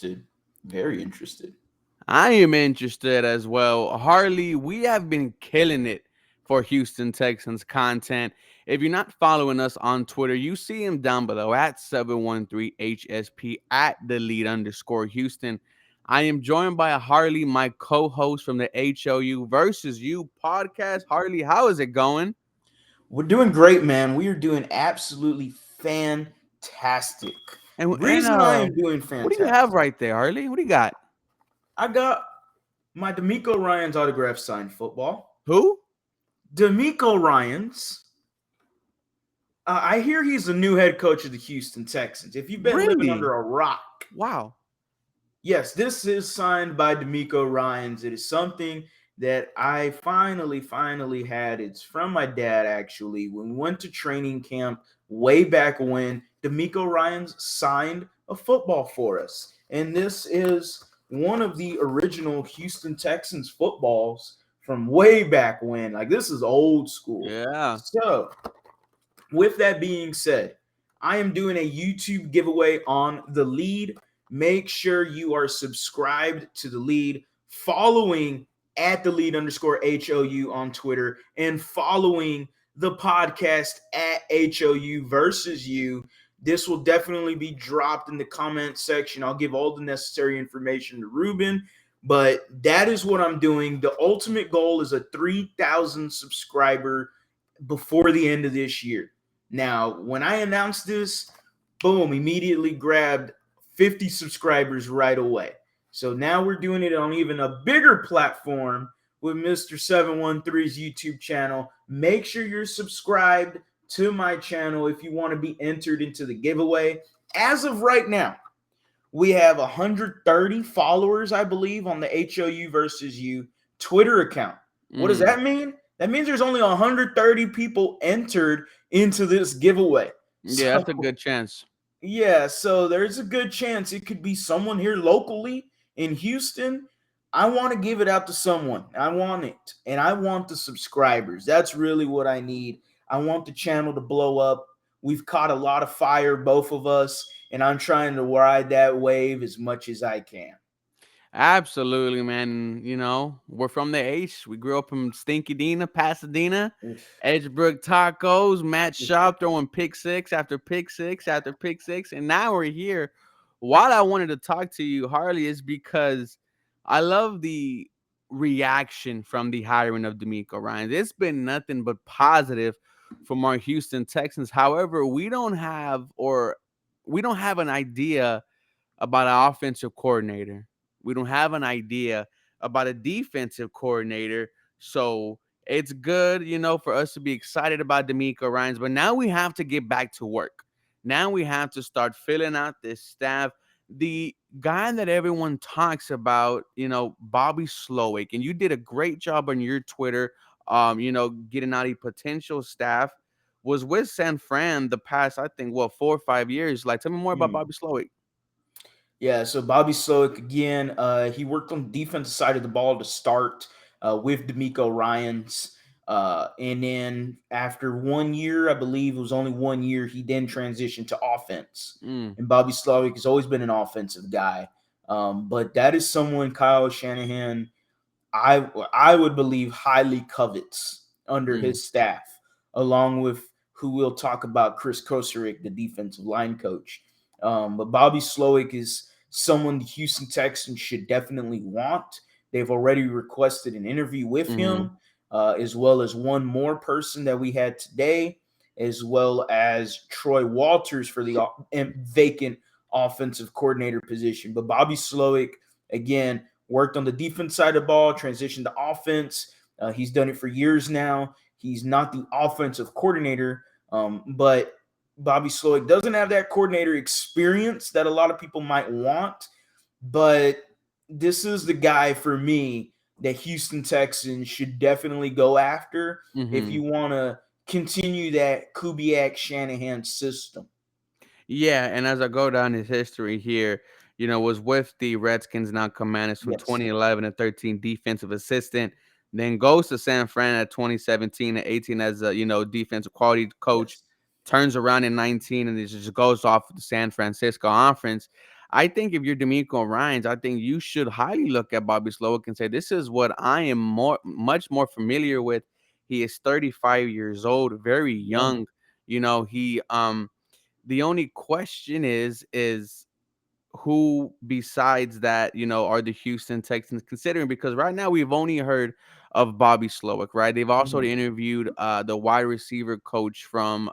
interested. Very interested. I am interested as well. Harley, we have been killing it for Houston Texans content. If you're not following us on Twitter, you see him down below at 713HSP at the lead underscore Houston. I am joined by Harley, my co-host from the HOU versus You podcast. Harley, how is it going? We're doing great, man. We are doing absolutely fantastic. And and Reason I am doing what do you have fantastic. right there, Harley? What do you got? I got my Demeco Ryans autograph signed football. Who? Demeco Ryans. I hear he's the new head coach of the Houston Texans. If you've been living Really? under a rock, Wow. yes, this is signed by Demeco Ryans. It is something that I finally had. It's from my dad, actually. When we went to training camp way back when, Demeco Ryans signed a football for us. And this is one of the original Houston Texans footballs from way back when. Like, this is old school. Yeah. So, with that being said, I am doing a YouTube giveaway on the lead. Make sure you are subscribed to the lead, following at the lead underscore HOU on Twitter, and following the podcast at HOU versus you. This will definitely be dropped in the comment section. I'll give all the necessary information to Ruben, but that is what I'm doing. The ultimate goal is a 3,000 subscriber before the end of this year. Now, when I announced this, boom, immediately grabbed 50 subscribers right away. So now we're doing it on even a bigger platform with Mr. 713's YouTube channel. Make sure you're subscribed to my channel if you want to be entered into the giveaway. As of right now, we have 130 followers, I believe, on the HOU versus You Twitter account. What does that mean? That means there's only 130 people entered into this giveaway. Yeah, So, that's a good chance. yeah, so there's a good chance it could be someone here locally in Houston. I want to give it out to someone. I want it. And I want the subscribers. That's really what I need. I want the channel to blow up. We've caught a lot of fire, both of us, and I'm trying to ride that wave as much as I can. Absolutely, man. We're from the H. We grew up in Stinky Dina, Pasadena, Edgebrook Tacos, Matt Shop throwing pick six after pick six after pick six. And now we're here. Why I wanted to talk to you, Harley, is because I love the reaction from the hiring of Demeco Ryan. It's been nothing but positive from our Houston Texans. However, we don't have an idea about an offensive coordinator. We don't have an idea about a defensive coordinator. So it's good, for us to be excited about Demeco Ryans. But now we have to get back to work. Now we have to start filling out this staff. The guy that everyone talks about, Bobby Slowick, and you did a great job on your Twitter, getting out a potential staff, was with San Fran the past, I think, 4 or 5 years. Like, tell me more about Mm. Bobby Slowick. Yeah, so Bobby Slowick again. He worked on the defensive side of the ball to start with Demeco Ryans, and then after 1 year, I believe it was only 1 year, he then transitioned to offense. Mm. And Bobby Slowick has always been an offensive guy, but that is someone Kyle Shanahan, I would believe, highly covets under Mm. his staff, along with who we'll talk about, Chris Kosarick, the defensive line coach. But Bobby Slowick is someone the Houston Texans should definitely want. They've already requested an interview with Mhm. him, as well as one more person that we had today, as well as Troy Walters for the vacant offensive coordinator position. But Bobby Slowick, again, worked on the defense side of the ball, transitioned to offense. He's done it for years now. He's not the offensive coordinator, but Bobby Slowick doesn't have that coordinator experience that a lot of people might want, but this is the guy for me that Houston Texans should definitely go after if Mhm. you want to continue that Kubiak Shanahan system. Yeah, and as I go down his history here, was with the Redskins, now Commanders, from Yes. 2011 to 13, defensive assistant, then goes to San Fran at 2017 and 18 as a, defensive quality coach, Yes. turns around in 19 and it just goes off with the San Francisco offense. I think if you're Demeco Ryans, I think you should highly look at Bobby Slowick and say, this is what I am much more familiar with. He is 35 years old, very Young. young. He the only question is who besides that, are the Houston Texans considering? Because right now we've only heard of Bobby Slowick, right? They've also Mhm. interviewed the wide receiver coach from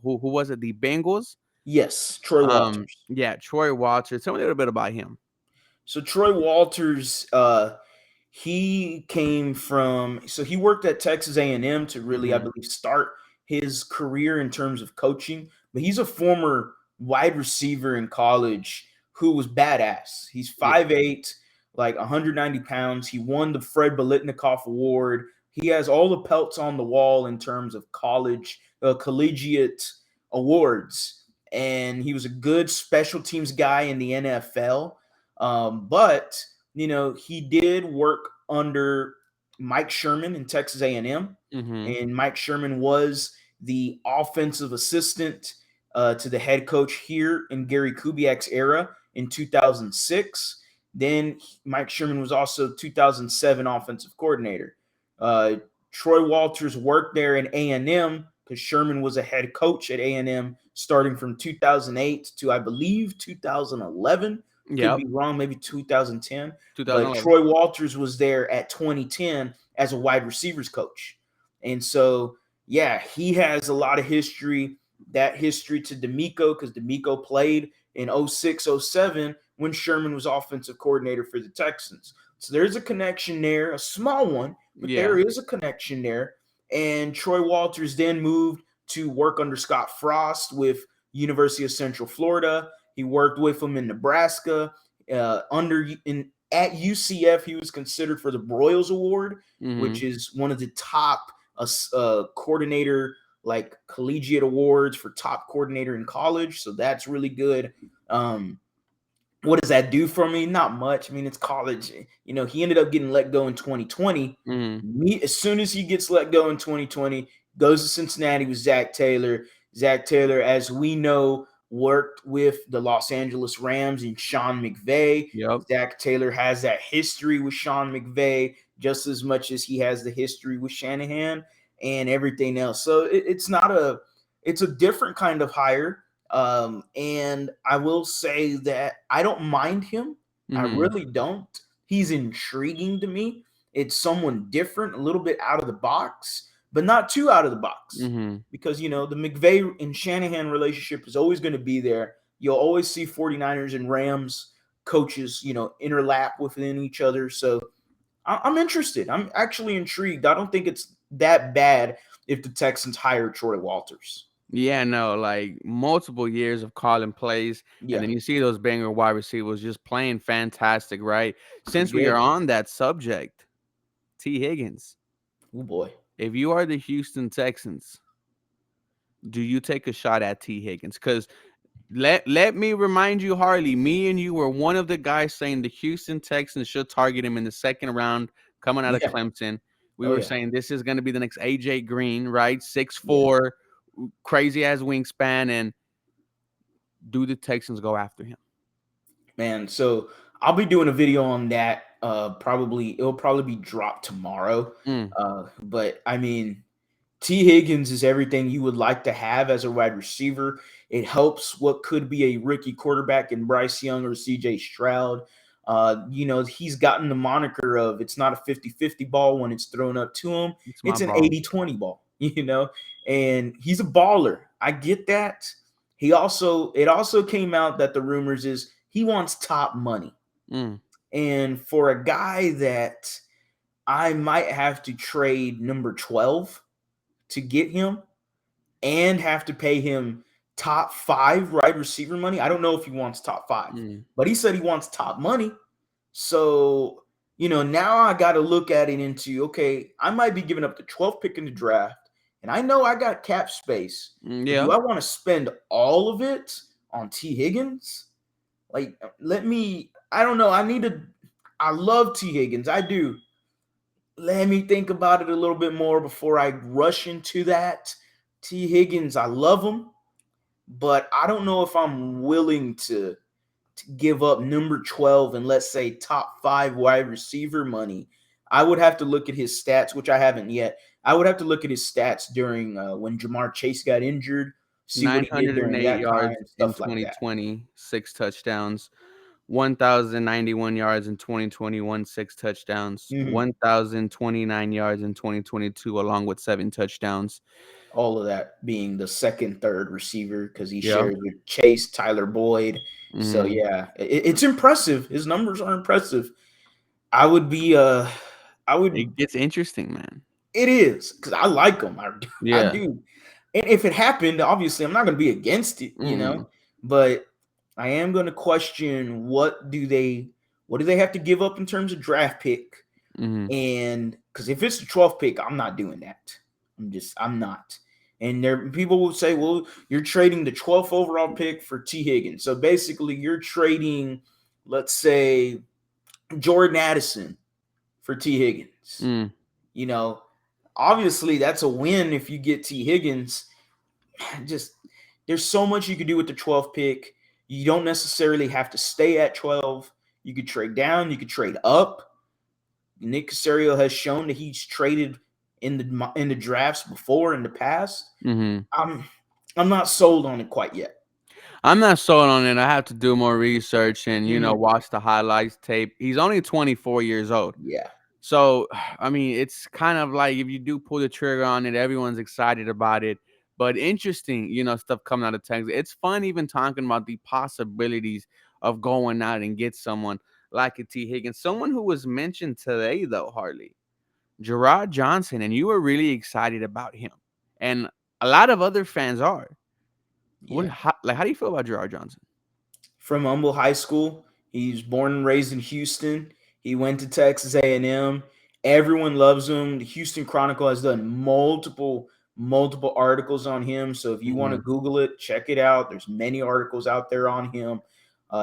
who was it? The Bengals? Yes, Troy Walters. Yeah, Troy Walters. Tell me a little bit about him. So Troy Walters, he came from, so he worked at Texas A&M to really, I Mhm. believe, start his career in terms of coaching. But he's a former wide receiver in college who was badass. He's Yeah. 5'8", like 190 pounds. He won the Fred Biletnikoff Award. He has all the pelts on the wall in terms of collegiate awards. And he was a good special teams guy in the NFL. But he did work under Mike Sherman in Texas A&M, Mhm. and Mike Sherman was the offensive assistant to the head coach here in Gary Kubiak's era in 2006. Then Mike Sherman was also 2007 offensive coordinator. Uh, Troy Walters worked there in A&M because Sherman was a head coach at A&M starting from 2008 to, I believe, 2011. Could Yep. be wrong, maybe 2010. But 2011. Troy Walters was there at 2010 as a wide receivers coach. And so, yeah, he has a lot of history, that history to Demeco, because Demeco played in 06, 07 when Sherman was offensive coordinator for the Texans. So there's a connection there, a small one, but there Yeah. is a connection there. And Troy Walters then moved to work under Scott Frost with University of Central Florida. He worked with him in Nebraska. At UCF, he was considered for the Broyles Award, which Mhm. is one of the top coordinator like collegiate awards for top coordinator in college. So that's really good. What does that do for me? Not much. I mean, it's college. He ended up getting let go in 2020. Mhm. As soon as he gets let go in 2020, goes to Cincinnati with Zach Taylor. Zach Taylor, as we know, worked with the Los Angeles Rams and Sean McVay. Yep. Zach Taylor has that history with Sean McVay just as much as he has the history with Shanahan and everything else. So it's a different kind of hire. And I will say that I don't mind him. I Mhm. really don't. He's intriguing to me. It's someone different, a little bit out of the box, but not too out of the box. Mhm. Because, the McVay and Shanahan relationship is always going to be there. You'll always see 49ers and Rams coaches, interlap within each other. So I'm interested. I'm actually intrigued. I don't think it's that bad if the Texans hire Troy Walters. Yeah, no, like multiple years of calling plays, and Yeah, then you see those banger wide receivers just playing fantastic, right? he Since we are did. on that subject, T. Higgins, Oh boy. if you are the Houston Texans, do you take a shot at T. Higgins? Because let me remind you, Harley, me and you were one of the guys saying the Houston Texans should target him in the second round coming out of Yeah. Clemson. We Oh were yeah. saying this is going to be the next AJ Green, right? Six Yeah. four, crazy ass wingspan, and do the Texans go after him? Man, so I'll be doing a video on that. It'll probably be dropped tomorrow. Mm, But I mean, T. Higgins is everything you would like to have as a wide receiver. It helps what could be a rookie quarterback in Bryce Young or CJ Stroud. He's gotten the moniker of it's not a 50-50 ball when it's thrown up to him. it's my It's an ball. 80-20 ball, and he's a baller. I get that. It also came out that the rumors is he wants top money. Mm, And for a guy that I might have to trade number 12 to get him and have to pay him top 5 wide receiver money. I don't know if he wants top 5, mm, but he said he wants top money. So, now I got to look at it into, okay, I might be giving up the 12th pick in the draft, and I know I got cap space, but do yeah. I want to spend all of it on T. Higgins? Like, I don't know. I love T. Higgins. I do. Let me think about it a little bit more before I rush into that. T. Higgins, I love him, but I don't know if I'm willing to give up number 12 and let's say top 5 wide receiver money, I would have to look at his stats, which I haven't yet. I would have to look at his stats during when Jamar Chase got injured, see what he did during 908 that yards time, in stuff like that. 2020, 6 touchdowns. 1,091 yards in 2021, 6 touchdowns. Hmm. 1,029 yards in 2022, along with 7 touchdowns. All of that being the second, third receiver because he Yeah. shares with Chase, Tyler Boyd. So Hmm. yeah, it's impressive. His numbers are impressive. I would be I would It gets interesting, man. it is because I like him. I Yeah. do. And if it happened, obviously I'm not going to be against it, Mm-mm. but I am going to question what do they have to give up in terms of draft pick, Mm-hmm. and because if it's the 12th pick, I'm not doing that. I'm not. And there people will say, well, you're trading the 12th overall pick for T Higgins. So basically you're trading, let's say, Jordan Addison for T Higgins. Mm. You know, obviously that's a win if you get T Higgins. Just there's so much you could do with the 12th pick. You don't necessarily have to stay at 12. You could trade down, you could trade up. Nick Casario has shown that he's traded in the drafts before in the past. Mm-hmm. I'm not sold on it quite yet. I'm not sold on it. I have to do more research and, Mhm. watch the highlights tape. He's only 24 years old. Yeah. So, I mean, it's kind of like if you do pull the trigger on it, everyone's excited about it. But interesting, stuff coming out of Texas. It's fun even talking about the possibilities of going out and get someone like a T. Higgins. Someone who was mentioned today, though, Harley. Gerard Johnson, and you were really excited about him. And a lot of other fans are. Yeah. How do you feel about Gerard Johnson? From Humble High School. He's born and raised in Houston. He went to Texas A&M. Everyone loves him. The Houston Chronicle has done multiple articles on him. So if you want to Mhm. Google it, check it out. There's many articles out there on him.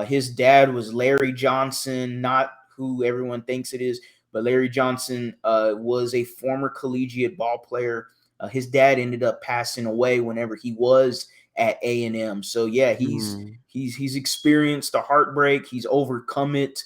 His dad was Larry Johnson, not who everyone thinks it is, but Larry Johnson was a former collegiate ball player. His dad ended up passing away whenever he was at A&M. So yeah, he's Mhm. he's he's experienced a heartbreak. He's overcome it.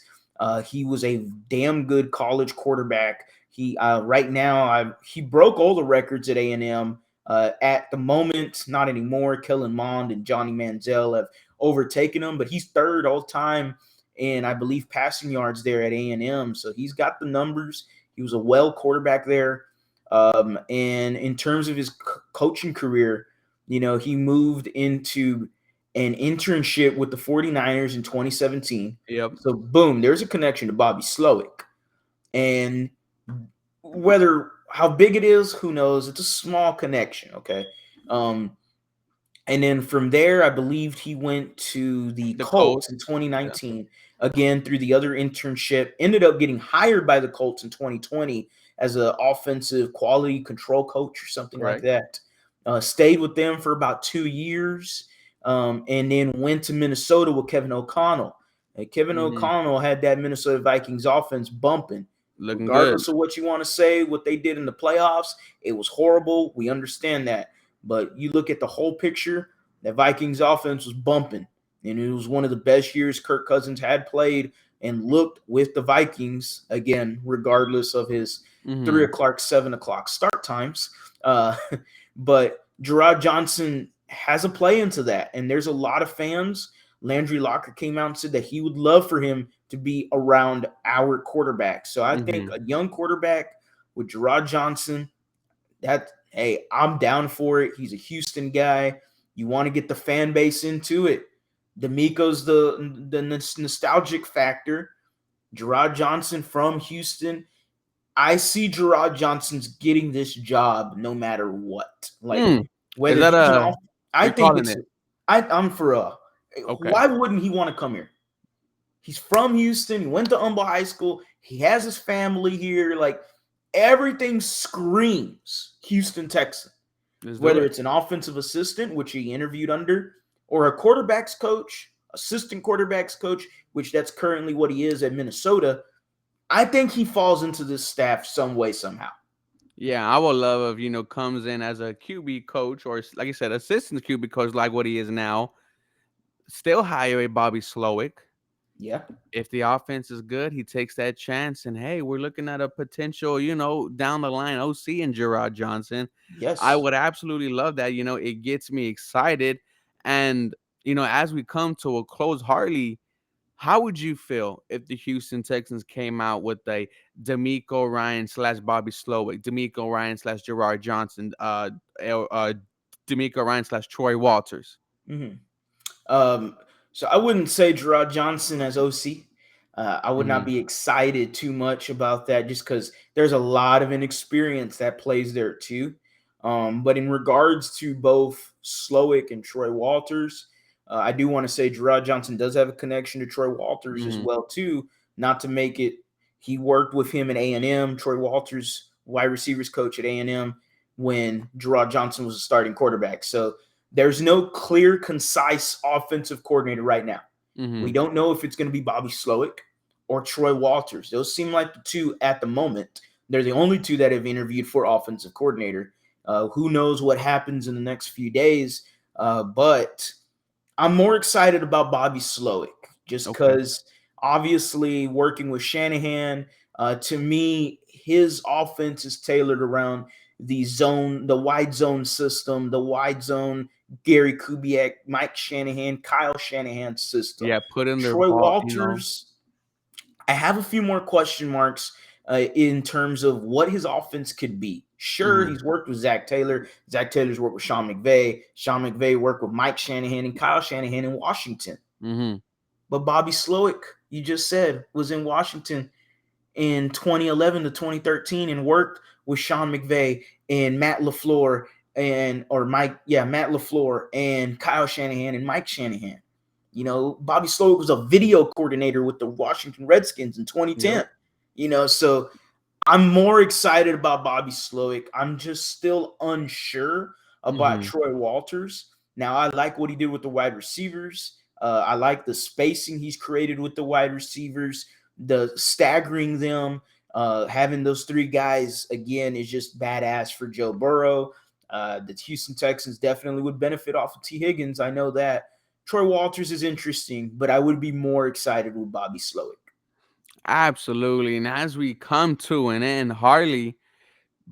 He was a damn good college quarterback. He right now he broke all the records at A&M. At the moment, not anymore. Kellen Mond and Johnny Manziel have overtaken him, but he's third all time in I believe passing yards there at A&M. So he's got the numbers. He was a well quarterback there. And in terms of his coaching career, he moved into an internship with the 49ers in 2017. Yep. So, boom, there's a connection to Bobby Slowick. And whether how big it is, who knows? It's a small connection, okay? Um, and then from there, I believed he went to the The Colts. Colts in Yeah. 2019, again through the other internship. Ended up getting hired by the Colts in 2020 as an offensive quality control coach or something like Correct. that. Stayed with them for about 2 years, and then went to Minnesota with Kevin O'Connell. And Kevin Mhm. O'Connell had that Minnesota Vikings offense bumping. Looking good. Regardless of what you want to say, what they did in the playoffs, it was horrible. We understand that. But you look at the whole picture, the Vikings offense was bumping. And it was one of the best years Kirk Cousins had played and looked with the Vikings, again, regardless of his 3 Mhm. o'clock, 7 o'clock start times. Uh, but Gerard Johnson has a play into that. And there's a lot of fans. Landry Locker came out and said that he would love for him to be around our quarterback. So I think Mhm. a young quarterback with Gerard Johnson, that hey, I'm down for it. He's a Houston guy. You want to get the fan base into it. Demeco's the nostalgic factor. Gerard Johnson from Houston. I see Gerard Johnson's getting this job no matter what. Like Mm. Is whether that he's an a off, I you're think calling it's it? I'm for a. Okay. Why wouldn't he want to come here? He's from Houston. He went to Humble High School. He has his family here. Like everything screams Houston Texan. Let's do Whether it. it's an offensive assistant, which he interviewed under, or a quarterbacks coach, assistant quarterbacks coach, which that's currently what he is at Minnesota. I think he falls into this staff some way, somehow. Yeah, I would love if, comes in as a QB coach or like I said, assistant QB coach like what he is now. Still hire a Bobby Slowick. Yeah. If the offense is good, he takes that chance. And hey, we're looking at a potential, down the line OC in Gerard Johnson. I Yes. would absolutely love that. It gets me excited. And, as we come to a close, Harley, how would you feel if the Houston Texans came out with a Demeco Ryan slash Bobby Slowick, Demeco Ryan slash Gerard Johnson, Demeco Ryan slash Troy Walters? Hmm. Um, so I wouldn't say Gerard Johnson as OC. I would not Hmm. be excited too much about that just because there's a lot of inexperience that plays there too. But in regards to both Slowick and Troy Walters, I do want to say Gerard Johnson does have a connection to Troy Walters as Hmm. well too. Not to make it, he worked with him at A&M. Troy Walters, wide receivers coach at A&M, when Gerard Johnson was a starting quarterback. So there's no clear, concise offensive coordinator right now. We Hmm. don't know if it's going to be Bobby Slowick or Troy Walters. Those seem like the two at the moment. They're the only two that have interviewed for offensive coordinator. Who knows what happens in the next few days? But I'm more excited about Bobby Slowick just Okay. because obviously working with Shanahan, to me, his offense is tailored around the wide zone system, the wide zone Gary Kubiak, Mike Shanahan, Kyle Shanahan system. Yeah, put in their Troy ball. Walters, I have a few more question marks in terms of what his offense could be. Sure, Hmm. he's worked with Zach Taylor. Zach Taylor's worked with Sean McVay. Sean McVay worked with Mike Shanahan and Kyle Shanahan in Washington. Hmm. But Bobby Slowick, you just said, was in Washington in 2011 to 2013 and worked with Sean McVay and Matt LaFleur Matt LaFleur and Kyle Shanahan and Mike Shanahan. Bobby Slowick was a video coordinator with the Washington Redskins in Yep. 2010. So I'm more excited about Bobby Slowick. I'm just still unsure about Hmm. Troy Walters. Now, I like what he did with the wide receivers. I like the spacing he's created with the wide receivers, the staggering them. Having those three guys again is just badass for Joe Burrow. The Houston Texans definitely would benefit off of T. Higgins. I know that. Troy Walters is interesting, but I would be more excited with Bobby Slowick. Absolutely. And as we come to an end, Harley,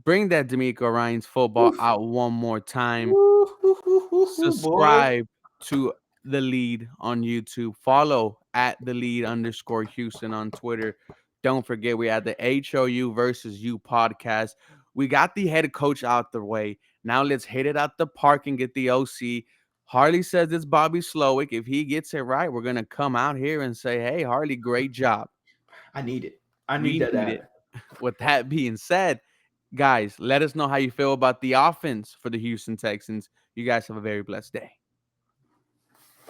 bring that D'Amico Ryan's football Oof. out one more time. Boy. Subscribe to The Lead on YouTube. Follow at The Lead _ Houston on Twitter. Don't forget, we had the HOU versus U podcast. We got the head coach out the way. Now let's hit it out the park and get the OC. Harley says it's Bobby Slowick. If he gets it right, we're going to come out here and say, hey, Harley, great job. I need it. I need We that to need it. happen. With that being said, guys, let us know how you feel about the offense for the Houston Texans. You guys have a very blessed day.